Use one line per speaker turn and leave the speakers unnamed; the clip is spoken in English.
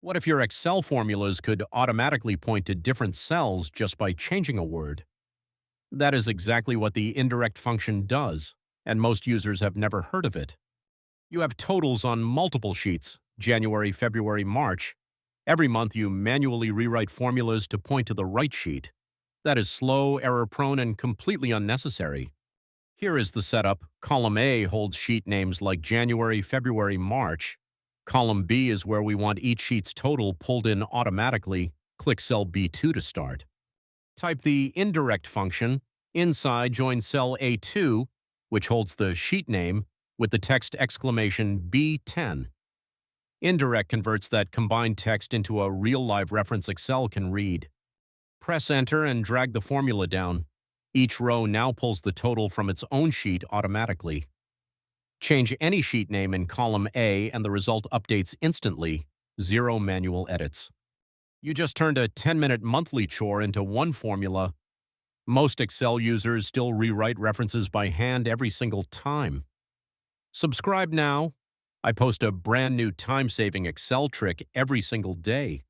What if your Excel formulas could automatically point to different cells just by changing a word? That is exactly what the indirect function does, and most users have never heard of it. You have totals on multiple sheets, January, February, March. Every month you manually rewrite formulas to point to the right sheet. That is slow, error-prone, and completely unnecessary. Here is the setup. Column A holds sheet names like January, February, March. Column B is where we want each sheet's total pulled in automatically. Click cell B2 to start. Type the indirect function. Inside, join cell A2, which holds the sheet name, with the text exclamation B10. Indirect converts that combined text into a real live reference Excel can read. Press Enter and drag the formula down. Each row now pulls the total from its own sheet automatically. Change any sheet name in column A and the result updates instantly. Zero manual edits. You just turned a 10-minute monthly chore into one formula. Most Excel users still rewrite references by hand every single time. Subscribe now. I post a brand new time-saving Excel trick every single day.